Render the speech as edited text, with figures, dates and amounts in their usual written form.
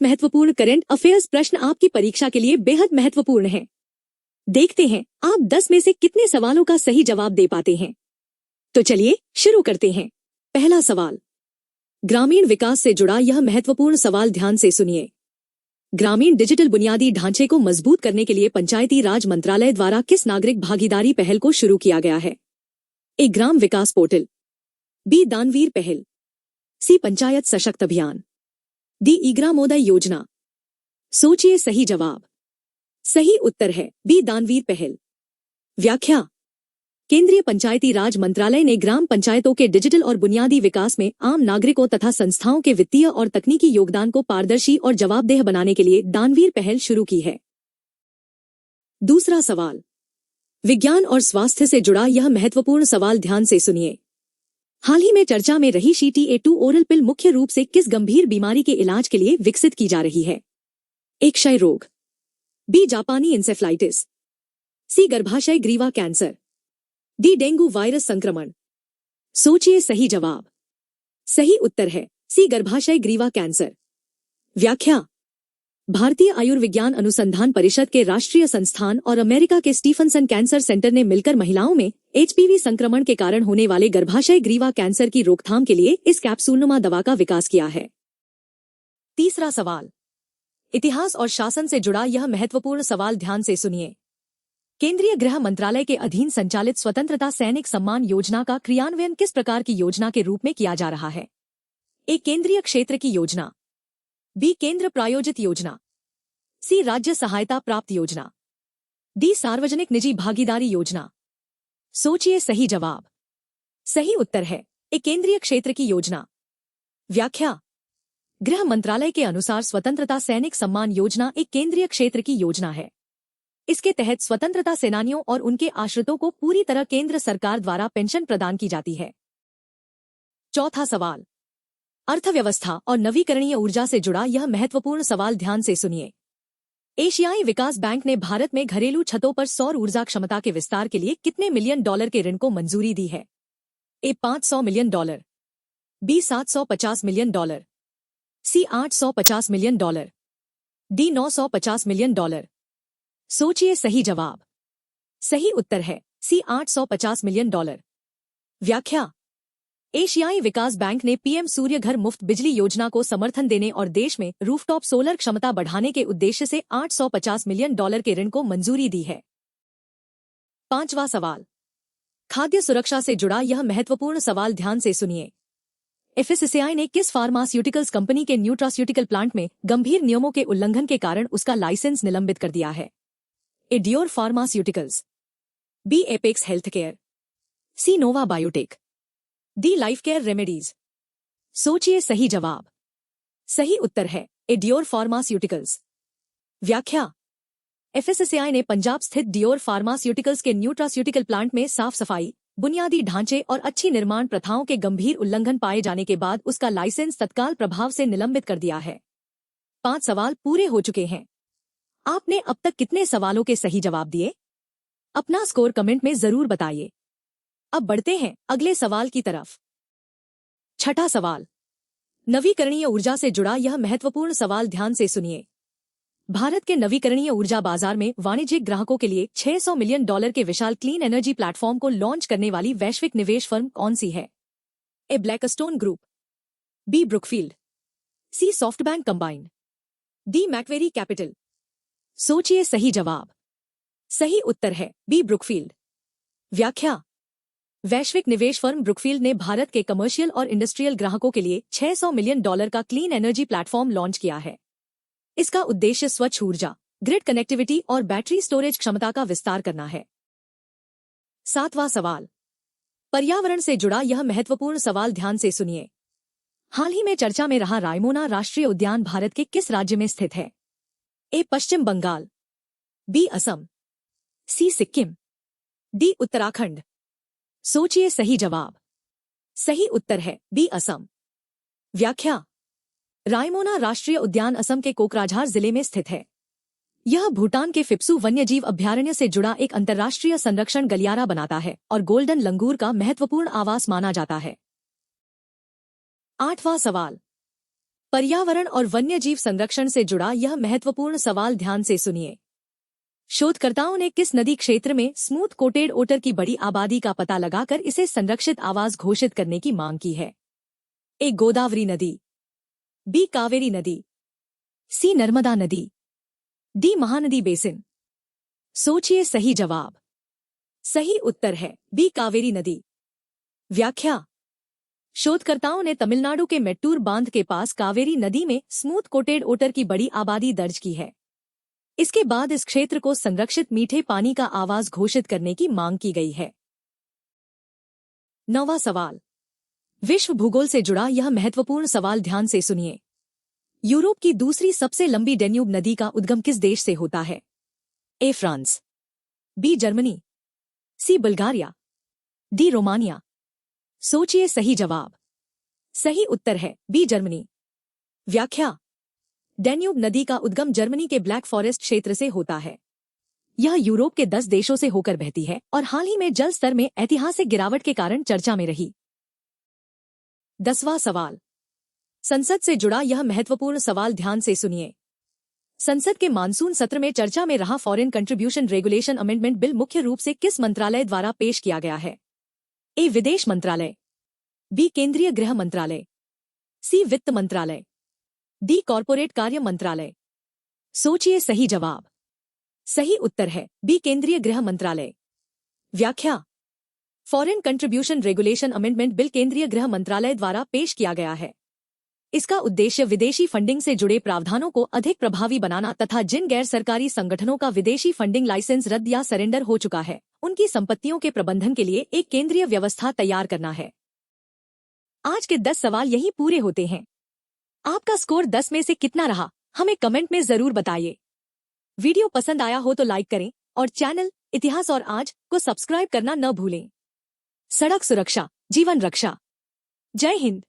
महत्वपूर्ण current affairs प्रश्न आपकी परीक्षा के लिए बेहद महत्वपूर्ण हैं। देखते हैं आप 10 में से कितने सवालों का सही जवाब दे पाते हैं। तो चलिए शुरू करते हैं। पहला सवाल, ग्रामीण विकास से जुड़ा यह महत्वपूर्ण सवाल ध्यान से सुनिए। ग्रामीण डिजिटल बुनियादी ढांचे को मजबूत करने के लिए पंचायती राज मंत्रालय द्वारा किस नागरिक भागीदारी पहल को शुरू किया गया है? ए. ग्राम विकास पोर्टल, बी. दानवीर पहल, सी. पंचायत सशक्त अभियान, डी. ई ग्रामोदय योजना। सोचिए सही जवाब। सही उत्तर है बी. दानवीर पहल। व्याख्या, केंद्रीय पंचायती राज मंत्रालय ने ग्राम पंचायतों के डिजिटल और बुनियादी विकास में आम नागरिकों तथा संस्थाओं के वित्तीय और तकनीकी योगदान को पारदर्शी और जवाबदेह बनाने के लिए दानवीर पहल शुरू की है। दूसरा सवाल, विज्ञान और स्वास्थ्य से जुड़ा यह महत्वपूर्ण सवाल ध्यान से सुनिए। हाल ही में चर्चा में रही CTA2 ओरल पिल मुख्य रूप से किस गंभीर बीमारी के इलाज के लिए विकसित की जा रही है? एक. क्षय रोग, बी. जापानी इंसेफ्लाइटिस, सी. गर्भाशय ग्रीवा कैंसर, डी. डेंगू वायरस संक्रमण। सोचिए सही जवाब। सही उत्तर है सी. गर्भाशय ग्रीवा कैंसर। व्याख्या, भारतीय आयुर्विज्ञान अनुसंधान परिषद के राष्ट्रीय संस्थान और अमेरिका के स्टीफनसन कैंसर सेंटर ने मिलकर महिलाओं में HPV संक्रमण के कारण होने वाले गर्भाशय ग्रीवा कैंसर की रोकथाम के लिए इस कैप्सूलनुमा दवा का विकास किया है। तीसरा सवाल, इतिहास और शासन से जुड़ा यह महत्वपूर्ण सवाल ध्यान से सुनिए। केंद्रीय गृह मंत्रालय के अधीन संचालित स्वतंत्रता सैनिक सम्मान योजना का क्रियान्वयन किस प्रकार की योजना के रूप में किया जा रहा है? ए. केंद्रीय क्षेत्र की योजना, बी. केंद्र प्रायोजित योजना, सी. राज्य सहायता प्राप्त योजना, डी. सार्वजनिक निजी भागीदारी योजना। सोचिए सही जवाब। सही उत्तर है ए. केंद्रीय क्षेत्र की योजना। व्याख्या, गृह मंत्रालय के अनुसार स्वतंत्रता सैनिक सम्मान योजना एक केंद्रीय क्षेत्र की योजना है। इसके तहत स्वतंत्रता सेनानियों और उनके आश्रितों को पूरी तरह केंद्र सरकार द्वारा पेंशन प्रदान की जाती है। चौथा सवाल, अर्थव्यवस्था और नवीकरणीय ऊर्जा से जुड़ा यह महत्वपूर्ण सवाल ध्यान से सुनिए। एशियाई विकास बैंक ने भारत में घरेलू छतों पर सौर ऊर्जा क्षमता के विस्तार के लिए कितने मिलियन डॉलर के ऋण को मंजूरी दी है? A. 500 million dollar, B. 750 million dollar, C. 850 million dollar, D. 950 million dollar. सोचिए सही जवाब। सही उत्तर है सी. 850 मिलियन डॉलर। व्याख्या, एशियाई विकास बैंक ने PM सूर्य घर मुफ्त बिजली योजना को समर्थन देने और देश में रूफटॉप सोलर क्षमता बढ़ाने के उद्देश्य से 850 मिलियन डॉलर के ऋण को मंजूरी दी है। पांचवा सवाल, खाद्य सुरक्षा से जुड़ा यह महत्वपूर्ण सवाल ध्यान से सुनिए। FSSAI ने किस फार्मास्यूटिकल्स कंपनी के न्यूट्रास्यूटिकल प्लांट में गंभीर नियमों के उल्लंघन के कारण उसका लाइसेंस निलंबित कर दिया है? A. Dior pharmaceuticals, B. Apex healthcare, C. Nova biotech, D. Life care remedies. सोचिए सही जवाब। सही उत्तर है ए. Dior pharmaceuticals. व्याख्या, FSSAI ने पंजाब स्थित डियोर फार्मास्यूटिकल्स के न्यूट्रास्यूटिकल प्लांट में साफ सफाई, बुनियादी ढांचे और अच्छी निर्माण प्रथाओं के गंभीर उल्लंघन पाए जाने के बाद उसका लाइसेंस तत्काल प्रभाव से निलंबित कर दिया है। 5 सवाल पूरे हो चुके हैं। आपने अब तक कितने सवालों के सही जवाब दिए? अपना स्कोर कमेंट में जरूर बताइए। अब बढ़ते हैं अगले सवाल की तरफ। छठा सवाल, नवीकरणीय ऊर्जा से जुड़ा यह महत्वपूर्ण सवाल ध्यान से सुनिए। भारत के नवीकरणीय ऊर्जा बाजार में वाणिज्यिक ग्राहकों के लिए $600 मिलियन के विशाल क्लीन एनर्जी प्लेटफॉर्म को लॉन्च करने वाली वैश्विक निवेश फर्म कौन सी है? A. Blackstone group, B. Brookfield, C. SoftBank combined, D. Macquarie capital. सोचिए सही जवाब। सही उत्तर है बी. ब्रुकफील्ड। व्याख्या, वैश्विक निवेश फर्म ब्रुकफील्ड ने भारत के कमर्शियल और इंडस्ट्रियल ग्राहकों के लिए $600 मिलियन का क्लीन एनर्जी प्लेटफॉर्म लॉन्च किया है। इसका उद्देश्य स्वच्छ ऊर्जा, ग्रिड कनेक्टिविटी और बैटरी स्टोरेज क्षमता का विस्तार करना है। 7वां सवाल, पर्यावरण से जुड़ा यह महत्वपूर्ण सवाल ध्यान से सुनिए। हाल ही में चर्चा में रहा रायमोना राष्ट्रीय उद्यान भारत के किस राज्य में स्थित है? ए. पश्चिम बंगाल, बी. असम, सी. सिक्किम, डी. उत्तराखंड। सोचिए सही जवाब। सही उत्तर है बी. असम। व्याख्या, रायमोना राष्ट्रीय उद्यान असम के कोकराझार जिले में स्थित है। यह भूटान के फिप्सू वन्यजीव अभयारण्य से जुड़ा एक अंतर्राष्ट्रीय संरक्षण गलियारा बनाता है और गोल्डन लंगूर का महत्वपूर्ण आवास माना जाता है। 8वां सवाल, पर्यावरण और वन्यजीव संरक्षण से जुड़ा यह महत्वपूर्ण सवाल ध्यान से सुनिए। शोधकर्ताओं ने किस नदी क्षेत्र में स्मूथ कोटेड ओटर की बड़ी आबादी का पता लगाकर इसे संरक्षित आवास घोषित करने की मांग की है? ए गोदावरी नदी, बी कावेरी नदी, सी नर्मदा नदी, डी महानदी बेसिन। सोचिए सही जवाब। सही उत्तर है बी कावेरी नदी। व्याख्या। शोधकर्ताओं ने तमिलनाडु के मेट्टूर बांध के पास कावेरी नदी में स्मूथ कोटेड ओटर की बड़ी आबादी दर्ज की है। इसके बाद इस क्षेत्र को संरक्षित मीठे पानी का आवास घोषित करने की मांग की गई है। 9वां सवाल। विश्व भूगोल से जुड़ा यह महत्वपूर्ण सवाल ध्यान से सुनिए। यूरोप की दूसरी सबसे लंबी डेन्यूब नदी का उद्गम किस देश से होता है? A France, B Germany, C Bulgaria, D Romania. सोचिए सही जवाब। सही उत्तर है बी जर्मनी। व्याख्या। डेन्यूब नदी का उद्गम जर्मनी के ब्लैक फॉरेस्ट क्षेत्र से होता है। यह यूरोप के 10 देशों से होकर बहती है और हाल ही में जल स्तर में ऐतिहासिक गिरावट के कारण चर्चा में रही। 10वां सवाल। संसद से जुड़ा यह महत्वपूर्ण सवाल ध्यान से सुनिए। संसद के मानसून सत्र में चर्चा में रहा foreign contribution regulation amendment bill मुख्य रूप से किस मंत्रालय द्वारा पेश किया गया है? ए विदेश मंत्रालय, बी केंद्रीय गृह मंत्रालय, सी वित्त मंत्रालय, डी कॉर्पोरेट कार्य मंत्रालय। सोचिए सही जवाब। सही उत्तर है बी केंद्रीय गृह मंत्रालय। व्याख्या। Foreign contribution regulation amendment bill केंद्रीय गृह मंत्रालय द्वारा पेश किया गया है। इसका उद्देश्य विदेशी फंडिंग से जुड़े प्रावधानों को अधिक प्रभावी बनाना तथा जिन गैर सरकारी संगठनों का विदेशी फंडिंग लाइसेंस रद्द या सरेंडर हो चुका है उनकी संपत्तियों के प्रबंधन के लिए एक केंद्रीय व्यवस्था तैयार करना है। आज के 10 सवाल यही पूरे होते हैं। आपका स्कोर 10 में से कितना रहा हमें कमेंट में जरूर बताइए। वीडियो पसंद आया हो तो लाइक करें और चैनल इतिहास और आज को सब्सक्राइब करना न भूलें। सड़क सुरक्षा, जीवन रक्षा। जय हिंद।